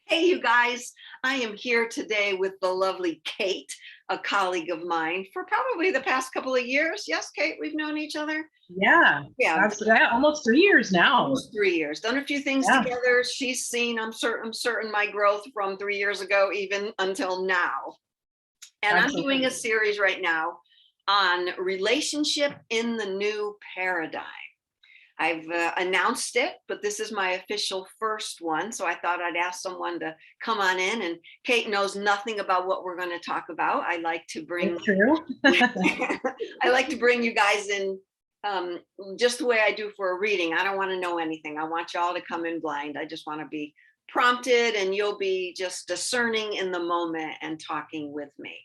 Hey, you guys, I am here today with the lovely Kate, a colleague of mine for probably the past couple of years. Yes, Kate, we've known each other. Yeah, Yeah, that's yeah, almost 3 years now. almost 3 years. Done a few things Yeah, together. She's seen, I'm certain my growth from 3 years ago, even until now. And I'm doing a absolutely. series right now on relationship in the new paradigm. I've announced it, but this is my official first one. So I thought I'd ask someone to come on in. And Kate knows nothing about what we're going to talk about. I like to bring, It's true. I like to bring you guys in um, just the way I do for a reading. I don't want to know anything. I want y'all to come in blind. I just want to be prompted, and you'll be just discerning in the moment and talking with me.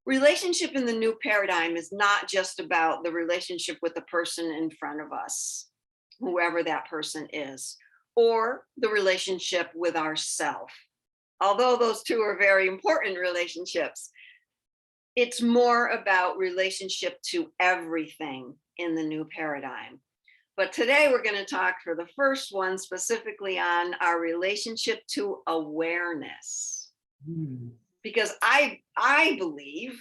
Relationship in the new paradigm is not just about the relationship with the person in front of us, whoever that person is, or the relationship with ourself. Although those two are very important relationships, it's more about relationship to everything in the new paradigm. But today we're going to talk for the first one specifically on our relationship to awareness. Hmm. Because I believe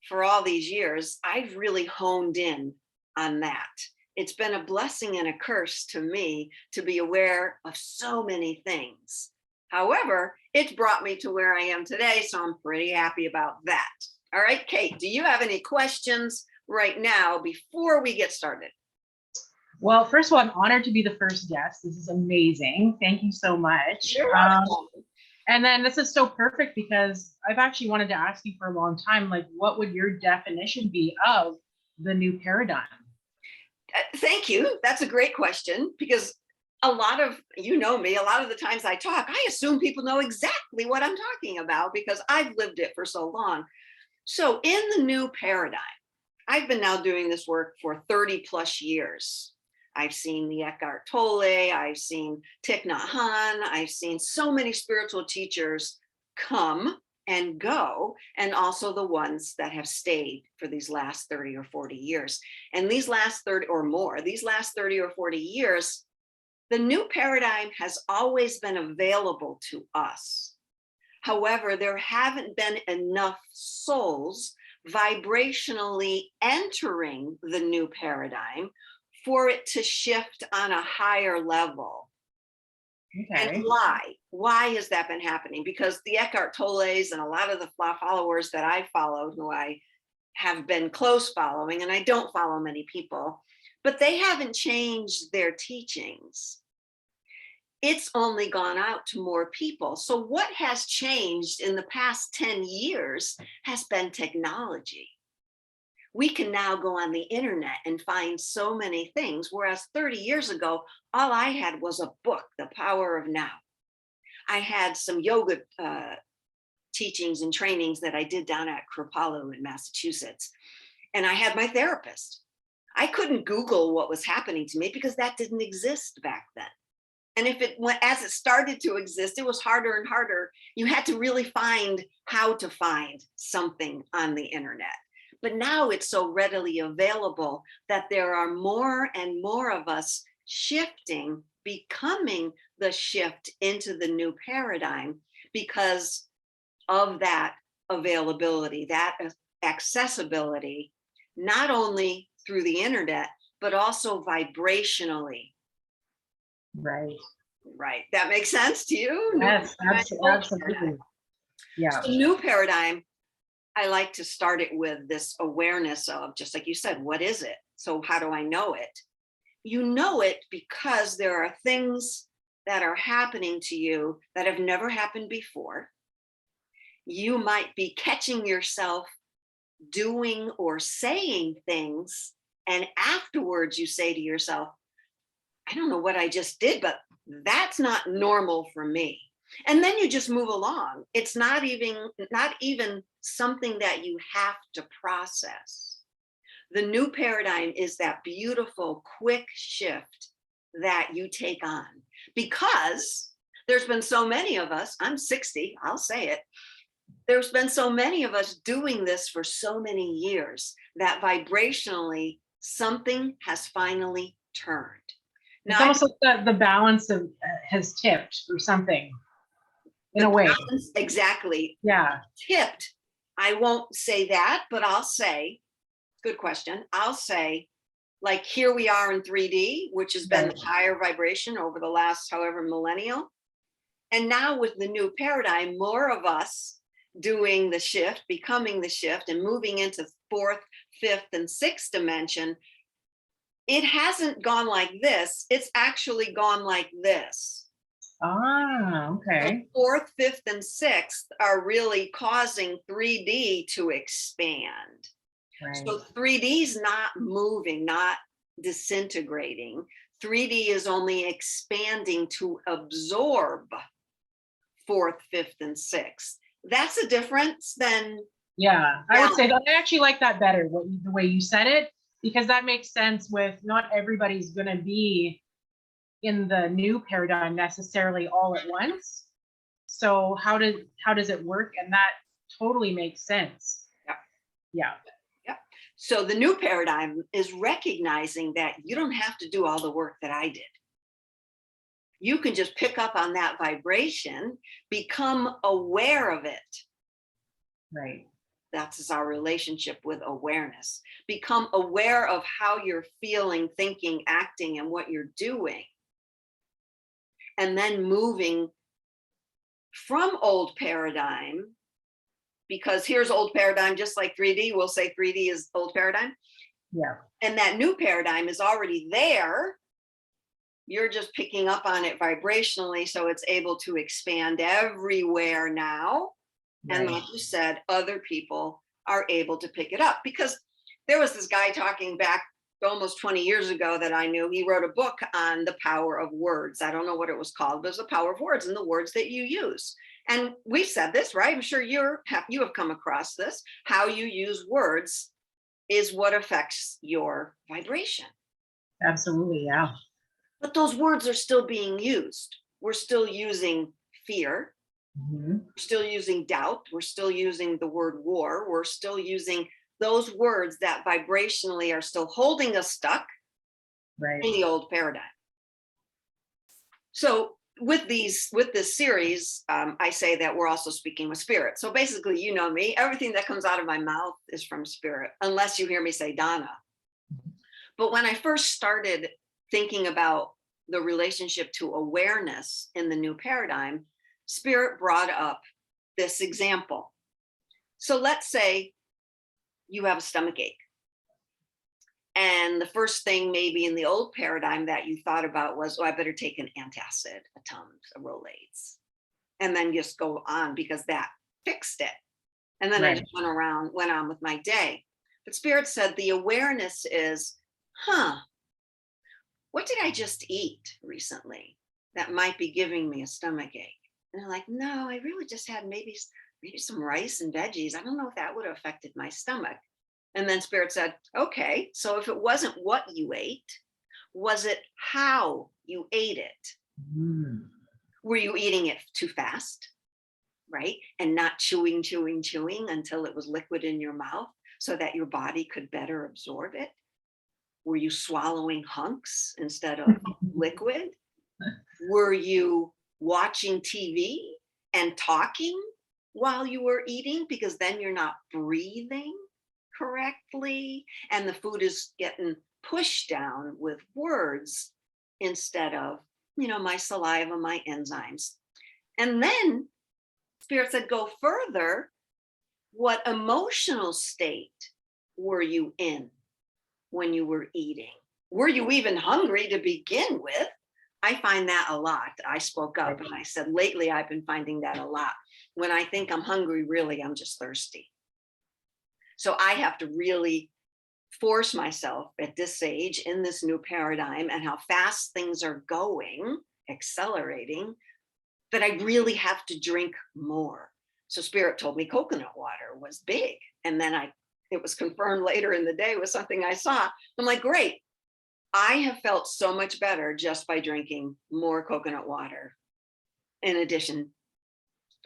for all these years, I've really honed in on that. It's been a blessing and a curse to me to be aware of so many things. However, it's brought me to where I am today, so I'm pretty happy about that. All right, Kate, do you have any questions right now before we get started? Well, first of all, I'm honored to be the first guest. This is amazing. Thank you so much. You're welcome. And then this is so perfect because I've actually wanted to ask you for a long time, like, what would your definition be of the new paradigm? Thank you. That's a great question because a lot of, you know me, a lot of the times I talk, I assume people know exactly what I'm talking about because I've lived it for so long. So in the new paradigm, I've been now doing this work for 30 plus years. I've seen the Eckhart Tolle, I've seen Thich Nhat Hanh, I've seen so many spiritual teachers come and go, and also the ones that have stayed for these last 30 or 40 years. And these last 30 or more, these last 30 or 40 years, the new paradigm has always been available to us. However, there haven't been enough souls vibrationally entering the new paradigm for it to shift on a higher level. And Okay. why has that been happening? Because the Eckhart Tolles and a lot of the followers that I followed, who I have been close following, and I don't follow many people, but they haven't changed their teachings. It's only gone out to more people. So what has changed in the past 10 years has been technology. We can now go on the internet and find so many things, whereas 30 years ago, all I had was a book, The Power of Now. I had some yoga teachings and trainings that I did down at Kripalu in Massachusetts, and I had my therapist. I couldn't Google what was happening to me because that didn't exist back then. And if it went, as it started to exist, it was harder and harder. You had to really find how to find something on the internet. But now it's so readily available that there are more and more of us shifting, becoming the shift into the new paradigm because of that availability, that accessibility, not only through the internet, but also vibrationally. Right. Right. That makes sense to you? New Yes, paradigm, old paradigm. absolutely. Yeah. So new paradigm, I like to start it with this awareness of, just like you said, what is it? So how do I know it? You know it because there are things that are happening to you that have never happened before. You might be catching yourself doing or saying things, and afterwards you say to yourself, I don't know what I just did, but that's not normal for me. And then you just move along. It's not even something that you have to process. The new paradigm is that beautiful, quick shift that you take on because there's been so many of us, I'm 60, I'll say it. There's been so many of us doing this for so many years that vibrationally something has finally turned. It's Now, almost like the balance of has tipped or something. in a way. Exactly. Yeah. Tipped. I won't say that, but I'll say, good question. I'll say, like, here we are in 3D, which has been the higher vibration over the last however millennial. And now with the new paradigm, more of us doing the shift, becoming the shift, and moving into fourth, fifth, and sixth dimension. It hasn't gone like this. It's actually gone like this. Ah, okay. So fourth, fifth, and sixth are really causing 3D to expand. Right. So 3D is not moving, not disintegrating. 3D is only expanding to absorb fourth, fifth, and sixth. That's a difference than. Yeah, I would say that I actually like that better, the way you said it, because that makes sense with not everybody's going to be in the new paradigm necessarily all at once. So how does it work? And that totally makes sense. Yeah. Yeah. Yeah. So the new paradigm is recognizing that you don't have to do all the work that I did. You can just pick up on that vibration, become aware of it. Right. That's our relationship with awareness. Become aware of how you're feeling, thinking, acting, and what you're doing. And then moving from old paradigm, because here's old paradigm, just like 3D, we'll say 3D is old paradigm. Yeah. And that new paradigm is already there. You're just picking up on it vibrationally, so it's able to expand everywhere now. Right. And like you said, other people are able to pick it up, because there was this guy talking back almost 20 years ago that I knew. He wrote a book on the power of words. I don't know what it was called, but it was the power of words and the words that you use. And we've said this, right? I'm sure you have come across this. How you use words is what affects your vibration. Absolutely, yeah. But those words are still being used. We're still using fear. Mm-hmm. We're still using doubt. We're still using the word war. We're still using those words that vibrationally are still holding us stuck in the old paradigm. So with this series, I say that we're also speaking with spirit. So basically, you know me, everything that comes out of my mouth is from spirit, unless you hear me say Donna. But when I first started thinking about the relationship to awareness in the new paradigm, spirit brought up this example. So let's say you have a stomach ache. And the first thing maybe in the old paradigm that you thought about was, oh, I better take an antacid, a Tums, a Rolaids, and then just go on, because that fixed it. And then I just went on with my day. But spirit said the awareness is, what did I just eat recently that might be giving me a stomach ache? And I'm like, no, I really just had maybe some rice and veggies. I don't know if that would have affected my stomach. And then spirit said, okay, so if it wasn't what you ate, was it how you ate it? Mm. Were you eating it too fast, right? And not chewing until it was liquid in your mouth so that your body could better absorb it? Were you swallowing hunks instead of liquid? Were you watching TV and talking while you were eating, because then you're not breathing correctly and the food is getting pushed down with words instead of, my saliva, my enzymes? And then spirit said, go further. What emotional state were you in when you were eating? Were you even hungry to begin with? I find that a lot. I spoke up and I said, lately I've been finding that a lot. When I think I'm hungry, really, I'm just thirsty. So I have to really force myself at this age in this new paradigm and how fast things are going, accelerating, that I really have to drink more. So spirit told me coconut water was big. And then it was confirmed later in the day with something I saw. I'm like, great. I have felt so much better just by drinking more coconut water. In addition,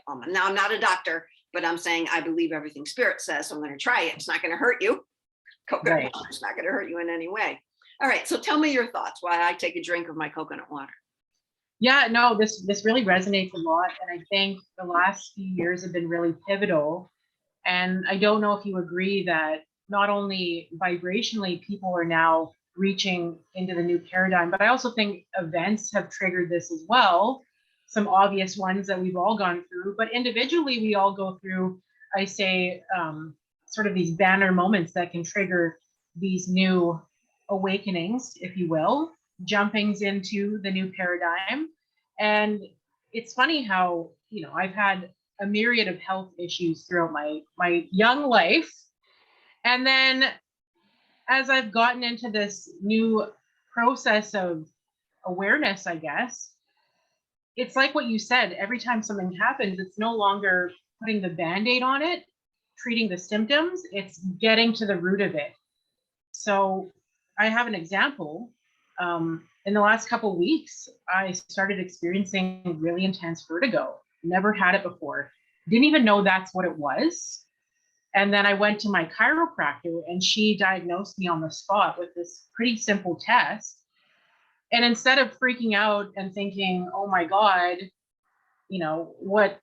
now I'm not a doctor, but I'm saying I believe everything spirit says, so I'm going to try it. It's not going to hurt you. Coconut water is not going to hurt you in any way. All right, so tell me your thoughts why I take a drink of my coconut water. Yeah, no, this really resonates a lot. And I think the last few years have been really pivotal. And I don't know if you agree that not only vibrationally people are now reaching into the new paradigm, but I also think events have triggered this as well. Some obvious ones that we've all gone through, but individually we all go through, I say, sort of these banner moments that can trigger these new awakenings, if you will, jumpings into the new paradigm. And it's funny how, I've had a myriad of health issues throughout my young life. And then as I've gotten into this new process of awareness, I guess, it's like what you said, every time something happens, it's no longer putting the band-aid on it, treating the symptoms, it's getting to the root of it. So I have an example. In the last couple of weeks, I started experiencing really intense vertigo. Never had it before. Didn't even know that's what it was. And then I went to my chiropractor and she diagnosed me on the spot with this pretty simple test. And instead of freaking out and thinking, oh my God, you know, what,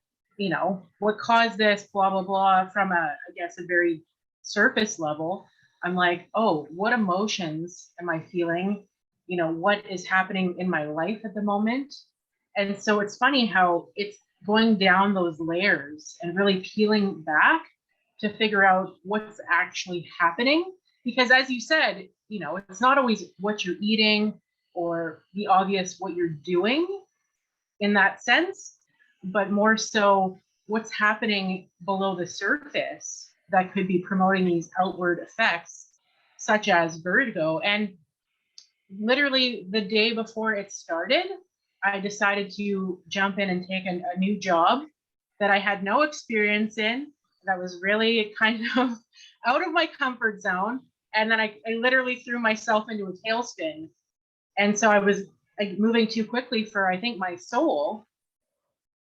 what caused this, blah, blah, blah, from I guess, a very surface level, I'm like, oh, what emotions am I feeling? What is happening in my life at the moment? And so it's funny how it's going down those layers and really peeling back to figure out what's actually happening. Because as you said, it's not always what you're eating or the obvious what you're doing in that sense, but more so what's happening below the surface that could be promoting these outward effects, such as vertigo. And literally the day before it started, I decided to jump in and take a new job that I had no experience in, that was really kind of out of my comfort zone. And then I literally threw myself into a tailspin. And so I was moving too quickly for, I think, my soul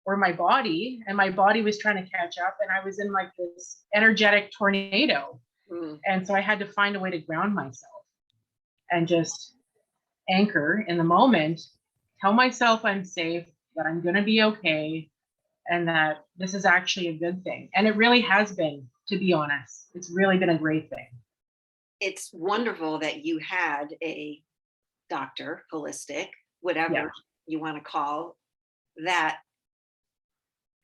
or my body, and my body was trying to catch up, and I was in like this energetic tornado. And so I had to find a way to ground myself and just anchor in the moment, tell myself I'm safe, that I'm going to be okay, and that this is actually a good thing. And it really has been, to be honest. It's really been a great thing. It's wonderful that you had a doctor, holistic, whatever you want to call that,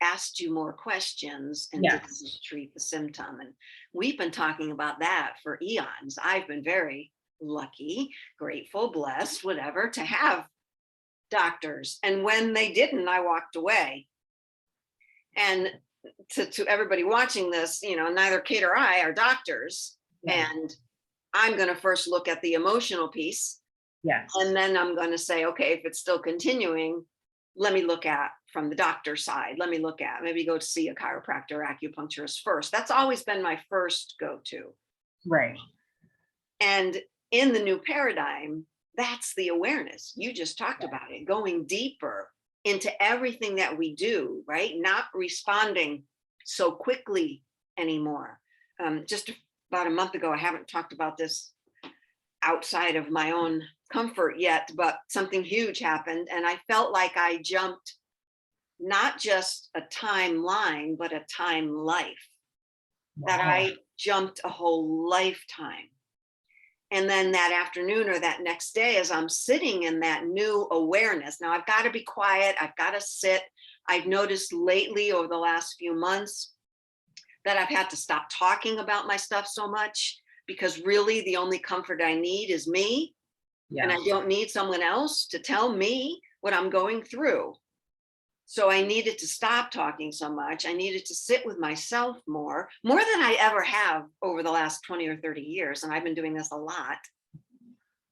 asked you more questions and didn't just treat the symptom. And we've been talking about that for eons. I've been very lucky, grateful, blessed, whatever, to have doctors. And when they didn't, I walked away. And to everybody watching this, neither Kate or I are doctors. And I'm going to first look at the emotional piece. And then I'm going to say, okay, if it's still continuing, let me look at from the doctor's side. Let me look at, maybe go to see a chiropractor or acupuncturist first. That's always been my first go-to. Right. And in the new paradigm, that's the awareness. You just talked about it, going deeper into everything that we do, right? Not responding so quickly anymore. Just about a month ago, I haven't talked about this outside of my own comfort yet, but something huge happened. And I felt like I jumped not just a timeline, but a time life. That I jumped a whole lifetime. And then that afternoon or that next day, as I'm sitting in that new awareness, now I've got to be quiet, I've got to sit. I've noticed lately over the last few months that I've had to stop talking about my stuff so much, because really the only comfort I need is me. And I don't need someone else to tell me what I'm going through. So I needed to stop talking so much. I needed to sit with myself more than I ever have over the last 20 or 30 years. And I've been doing this a lot.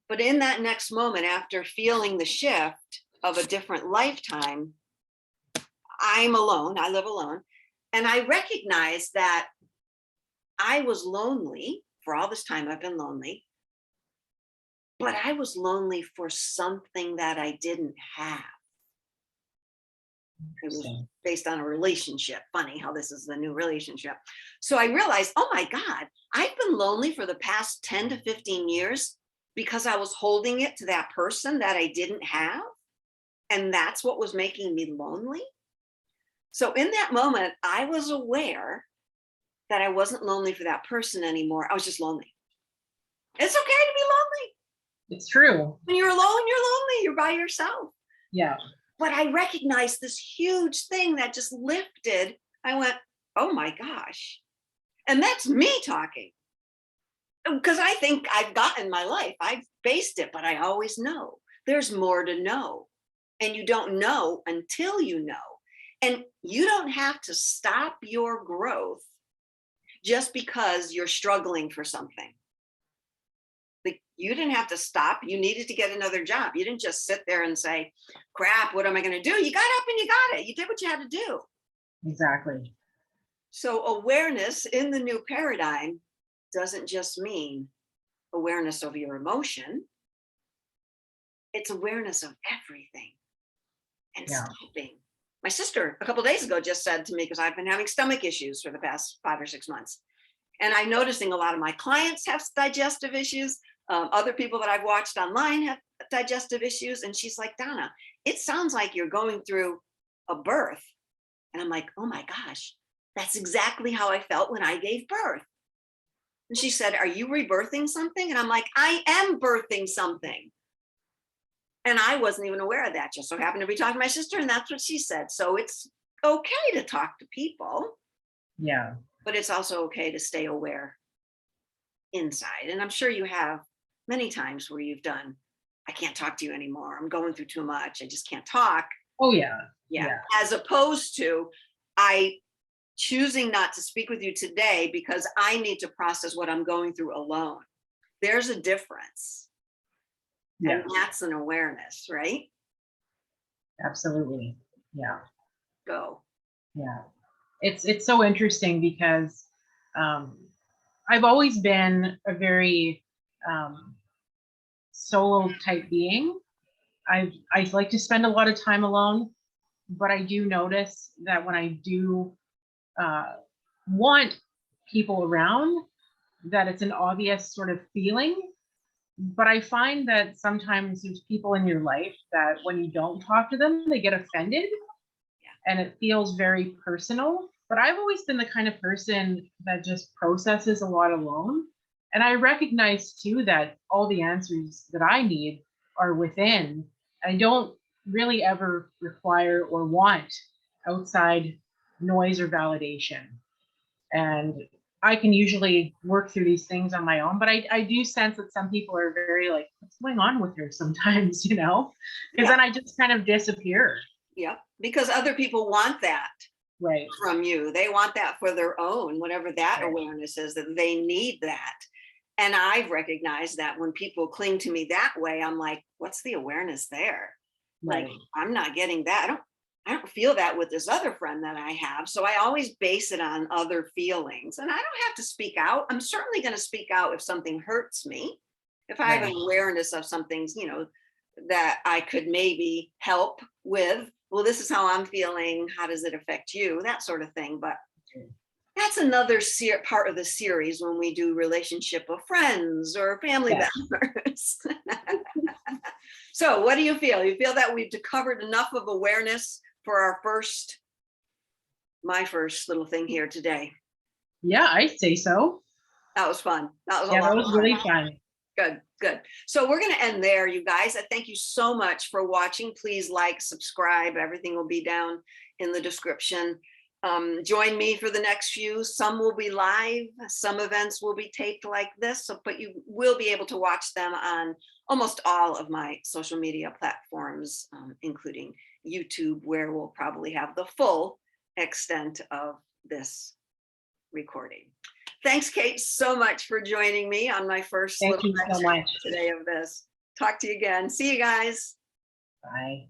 But in that next moment, after feeling the shift of a different lifetime, I'm alone, I live alone. And I recognize that I was lonely for all this time. I've been lonely, but I was lonely for something that I didn't have. It was based on a relationship. Funny how this is the new relationship. So I realized, oh my God, I've been lonely for the past 10 to 15 years because I was holding it to that person that I didn't have. And that's what was making me lonely. So in that moment, I was aware that I wasn't lonely for that person anymore. I was just lonely. It's okay to be lonely. It's true. When you're alone, you're lonely. You're by yourself. Yeah. But I recognized this huge thing that just lifted. I went, oh my gosh. And that's me talking. Because I think I've gotten my life. I've faced it, but I always know there's more to know. And you don't know until you know. And you don't have to stop your growth just because you're struggling for something. Like, you didn't have to stop. You needed to get another job. You didn't just sit there and say, crap, what am I going to do? You got up and you got it. You did what you had to do. Exactly. So awareness in the new paradigm doesn't just mean awareness of your emotion. It's awareness of everything and stopping. My sister a couple of days ago just said to me, because I've been having stomach issues for the past 5 or 6 months. And I'm noticing a lot of my clients have digestive issues. Other people that I've watched online have digestive issues. And she's like, Donna, it sounds like you're going through a birth. And I'm like, oh my gosh, that's exactly how I felt when I gave birth. And she said, are you rebirthing something? And I'm like, I am birthing something. And I wasn't even aware of that. Just so happened to be talking to my sister, and that's what she said. So it's okay to talk to people. Yeah. But it's also okay to stay aware inside. And I'm sure you have many times where you've done, I can't talk to you anymore. I'm going through too much. I just can't talk. Oh, yeah. Yeah. As opposed to, I choosing not to speak with you today because I need to process what I'm going through alone. There's a difference. Yeah. And that's an awareness, right? Absolutely. Yeah. Go. Yeah. It's so interesting because I've always been a very solo type being. I like to spend a lot of time alone, but I do notice that when I do want people around, that it's an obvious sort of feeling. But I find that sometimes there's people in your life that when you don't talk to them, they get offended and it feels very personal. But I've always been the kind of person that just processes a lot alone. And I recognize too that all the answers that I need are within. I don't really ever require or want outside noise or validation. And I can usually work through these things on my own, but I do sense that some people are very like, what's going on with her sometimes, because then I just kind of disappear. Yeah, because other people want that from you. They want that for their own, whatever that awareness is, that they need that. And I've recognized that when people cling to me that way, I'm like, what's the awareness there? Like, I'm not getting that. I don't feel that with this other friend that I have. So I always base it on other feelings. And I don't have to speak out. I'm certainly going to speak out if something hurts me. If I have an awareness of something, that I could maybe help with. Well, this is how I'm feeling. How does it affect you? That sort of thing. But that's another part of the series when we do relationship of friends or family members. So what do you feel? You feel that we've covered enough of awareness for my first little thing here today? Yeah, I'd say so. That was fun. That was that was really fun. Good. So we're going to end there, you guys. I thank you so much for watching. Please like, subscribe. Everything will be down in the description. Join me for the next few. Some will be live. Some events will be taped like this, but you will be able to watch them on almost all of my social media platforms, including YouTube, where we'll probably have the full extent of this recording. Thanks, Kate, so much for joining me on my first Thank you so much today of this. Talk to you again. See you guys. Bye.